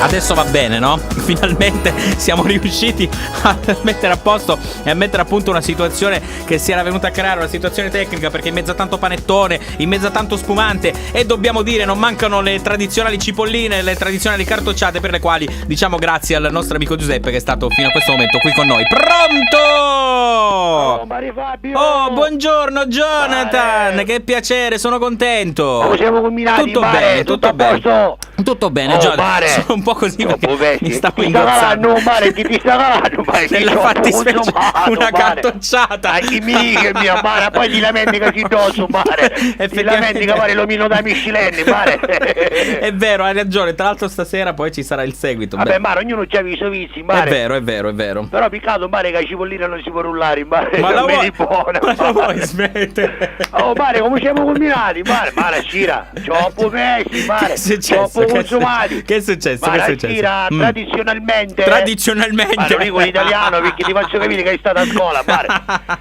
Adesso va bene, no? Finalmente siamo riusciti a mettere a posto e a mettere a punto una situazione che si era venuta a creare, una situazione tecnica, perché in mezzo a tanto panettone, in mezzo a tanto spumante, e dobbiamo dire non mancano le tradizionali cipolline, le tradizionali cartocciate, per le quali diciamo grazie al nostro amico Giuseppe che è stato fino a questo momento qui con noi. Pronto? Oh, Mario Fabio! Oh, buongiorno Jonathan, Mare. che piacere, sono contento. Come siamo combinati? Tutto Mare, bene, tutto a bene. posto? Tutto bene, Oh, Jonathan. Mare. Sono un po' così perché mi stavo ti sta ingozzando. calando, Mare, ti sta calando, Mare. Nella fattispecie una cartocciata. Ai mica mia, Mare, poi ti lamenti che si dosso, Mare. Ti lamenti che Mare l'omino da Michelin, Mare. È vero, hai ragione. Tra l'altro stasera poi ci sarà il seguito. Vabbè, Mare, ognuno c'ha i suoi vizi, Mare. È vero. Però piccato, Mare, che la cipollina non si può rullare, Mare. Ma la non vuoi? mi buona, Ma la Mare. vuoi smettere? Oh, Mare, come siamo combinati? Mare, Scira, troppo pesci, Mare. Che è successo? Troppo consumati. Che è successo? Mare, Che è successo? Scira, tradizionalmente. Ma lo dico in italiano perché ti faccio capire che hai stato a scuola, Mare.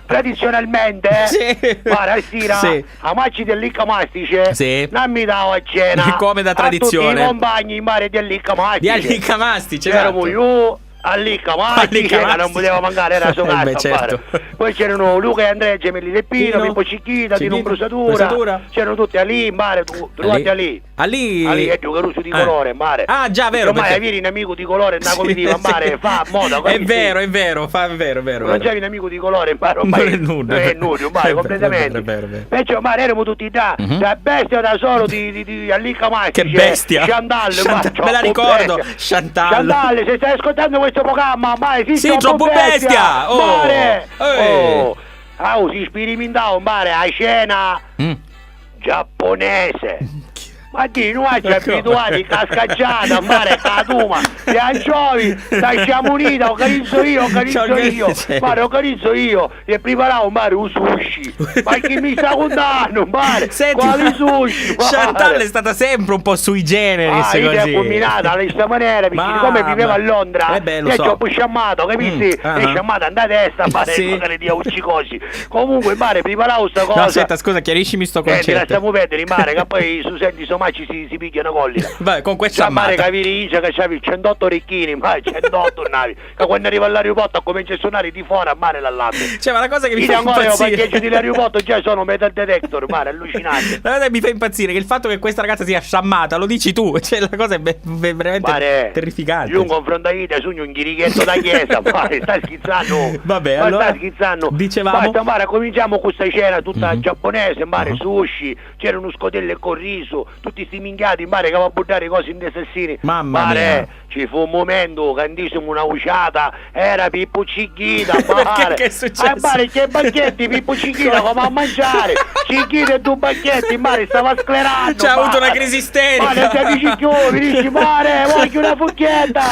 Tradizionalmente, Sì. Mare, Scira, Sì. a macci dell'icca mastice. Sì. Non mi davo a cena. Come da A tutti tradizione. i compagni, Mare, dell'icca mastice. Di Allicamasti, C'erano certo. io, Allicca Allicca Masti, Masti. non poteva mancare, era sua casa, Beh, certo. Mare. Poi c'erano Luca e Andrea Gemelli Leppino, Pino, Pippo Cicchita, Tino Cicchita, Brusatura. Brusatura. C'erano tutti lì, Mare, tu trovati lì. Ali è più caruso di colore, Mare. Ah, già, vero. Ormai vieni un amico di colore, una comitiva, Mare, fa moda. È vero, fa vero. Non c'avevi un amico di colore, Mare, ormai Non è nulla. non è nulla, Mare, completamente. È vero. Perciò, Mare, eravamo tutti da bestia da solo di Allicca Masti. Che bestia. Chantal, Me la ricordo, Chantal. Chantal, se stai ascoltando questo programma, Mare, Sì, troppo bestia. Oh. Mare, Ehi. si sperimentava, Mare, a scena giapponese. Ma di noi ci abituati, cascaggiata, Mare, catuma, gli anciovi, siamo uniti, organizzo io, Mare, organizzo io, e preparavo, Mare, un sushi, ma chi mi sta contando, Mare, Senti, quali sushi, Mare? Chantal è stata sempre un po' sui generis, io così. ti ho combinata in questa maniera, perché Mamma. siccome viveva a Londra, Lo io so. ci ho poi sciammato, capisci? E sciammato andate a testa, Mare, Sì. magari di uccicosi. Comunque, Mare, preparavo sta cosa. No, aspetta, scusa, chiariscimi sto La concetto. stiamo perdere, Mare, che poi su senti somacci si picchiano collina. Vai, con questa Mare ammata. capire che c'avevi 108 orecchini, Mare, 108 navi. Che quando arriva all'aeroporto comincia a suonare di fuori a Mare l'allampe. Cioè, ma la cosa che mi Io fa ancora ho impazzire parcheggio dell'aeroporto, già sono metal detector, Mare, allucinante. La cosa che mi fa impazzire è che il fatto che questa ragazza sia sciammata lo dici tu. Cioè, la cosa è veramente Mare, terrificante. io un confronto a ide sogno un chirichetto da chiesa, Mare, stai schizzando. Vabbè, Ma allora stai schizzando. dicevamo. Basta, Mare, cominciamo con questa cena tutta giapponese, Mare, sushi, c'erano scodelle con riso, tutti sti minchiati, Mare, che va a buttare cose in dei sessini. Mamma Mare, mia. ci fu un momento che andissimo una usciata, era Pippo Cicchita, Mare. Che è successo? Mare, c'è Bacchetti, Pippo Cicchita, come a mangiare. Cicchita e due Bacchetti, Mare, stava sclerando. C'ha avuto Mare. una crisi isterica. Mare, ti amici chiusi, dici, Mare, voglio una fucchietta.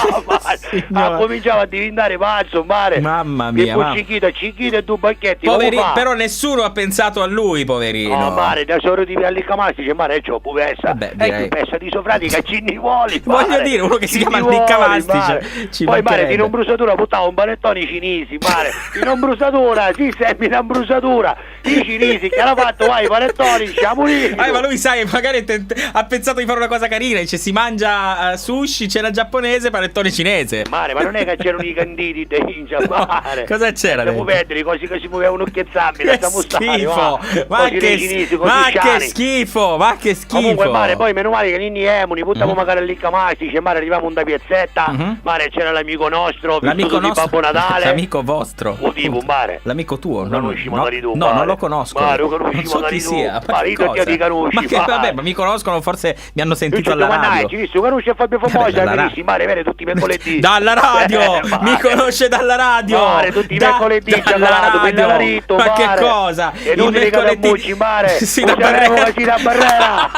Signora. Cominciava a diventare pazzo, Mare. Mamma mia, Pippo mamma. Cicchita e due Bacchetti. Poverino, come fa? però nessuno ha pensato a lui, poverino. No, Mare, tesoro di Allicamasti, dice, Mare, c'ho puvessa. Vabbè, direi. Ecco, pessa di sofrati che ci ne vuoli, Voglio Mare. dire, uno che si Ci chiama ne vuoli, Allicamasti, Mare. ci Poi, Mare, mancherebbe. di non bruciatura buttava un panettone cinesi, Mare. Di non bruciatura, sì, sembra una bruciatura. I cinesi che hanno fatto, vai, i panettoni, siamo lì. Ma lui sai, magari ha pensato di fare una cosa carina. Dice si mangia sushi, cena giapponese, panettone cinese. Mare, ma non è che c'erano i canditi dentro, Mare. Cosa c'era Stiamo dentro? perdere cose che si muovevano scherzabili, Che lasciamo stare, schifo! va. Ma Cose dei che cinesi, cose ma che sciani. schifo! Ma che schifo! Comunque, Mare, poi meno male che ninni emuni, buttiamo magari lì Camasti, Mare, arriviamo da piazzetta, Mare, c'era l'amico nostro, L'amico vissuto di nostro, Babbo Natale. l'amico vostro. O tipo, Mare. L'amico tuo, Non conosci magari tu, no, Mare. non lo conosco. Mare, lo non conosci so magari chi tu. sia. Ma Mare, che io cosa? ti conosci, Ma che Mare. vabbè, ma mi conoscono, forse mi hanno sentito alla radio. Ci visto, conosci a Fabio Famosa, Dalla ra- amici, Mare, vede tutti i mercoledì. Dalla radio! Mare. Mi conosce dalla radio! Mare, tutti i mercoledì c'è dalla parlato, per radio. Laritto, Ma che Mare. cosa? E non ti dica da Bucci, Mare. Sì, da Usiamo Barrera. così da Barrera.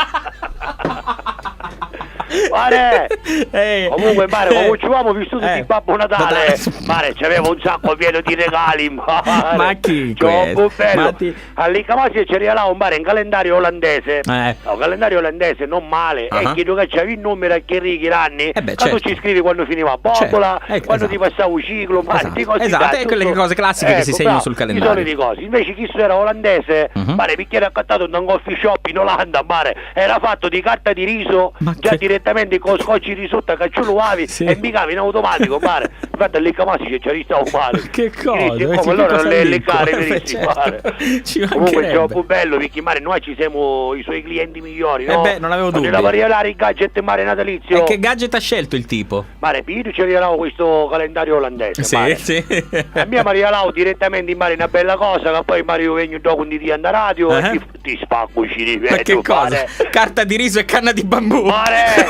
Mare. Ehi. Comunque, Mare, come ci avevamo vissuto di Babbo Natale, Natale. Mare, c'aveva un sacco pieno di regali, Mare. Ma chi Troppo questo? bello. Ma ti- All'Icamasi ci regalava un Mare in calendario olandese. Eh. No, calendario olandese non male. E chi tu che c'avevi il numero a che righi anni, beh, quando certo. ci scrivi quando finiva Bombola, Certo. quando Esatto. ti passava un ciclo, Mare, Esatto. di cose Esatto, da e quelle tutto. cose classiche che si segnano bravo, sul calendario. I soliti cose. Invece chi era olandese, Mare, picchiere accattato da un coffee shop in Olanda, Mare, era fatto di carta di riso, Ma già che- direttamente direttamente con scotch di sotto che ce lo lavi e mi cavi in automatico, mare. Infatti lì Camasi c'è rista umano. Che cosa? Come allora non le leccare, verissimo, certo. Ci comunque è troppo bello perché mare noi ci siamo i suoi clienti migliori, no? Non avevo dubbi. Nella regalare i gadget mare natalizio. E che gadget ha scelto il tipo? Mare Pino ci regalavo questo calendario olandese. Sì, mare. sì. A mia mi regalavo direttamente in mare una bella cosa che poi Mario vengo dopo un di andare a radio e ti spacco ci rivedo. Ma che cosa? Mare. Carta di riso e canna di bambù. Mare!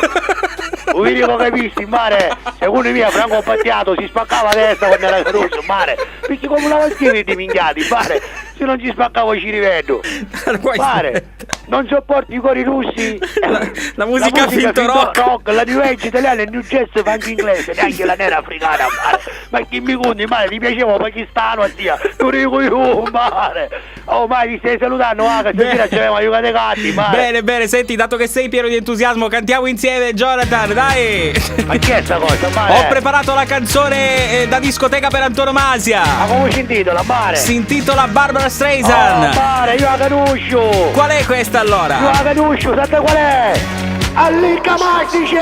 Un video che hai visto, mare, secondo me Franco Battiato si spaccava la testa quando era russo, mare, perché come una mattina di minchiati, mare, se non ci spaccavo ci rivedo. Mare, non sopporti i cori russi, la musica finto rock, la new age italiana e il new jazz fa anche inglese, neanche la nera africana, mare. Ma chi mi conti, mare, ti piaceva pakistano, zia, tu dico io, mare. Oh, ma ti stai salutando, che stasera c'avevamo aiutate gatti, mare. Bene, senti, dato che sei pieno di entusiasmo, cantiamo insieme, Jonathan, dai! Ma che è sta cosa, mare? Ho preparato la canzone da discoteca per antonomasia. Ma come si intitola, mare? Si intitola Barbara Streisand. Oh, mare, io la conosco. Qual è questa allora? Io la conosco, sapete qual è? All'Inca Mastice!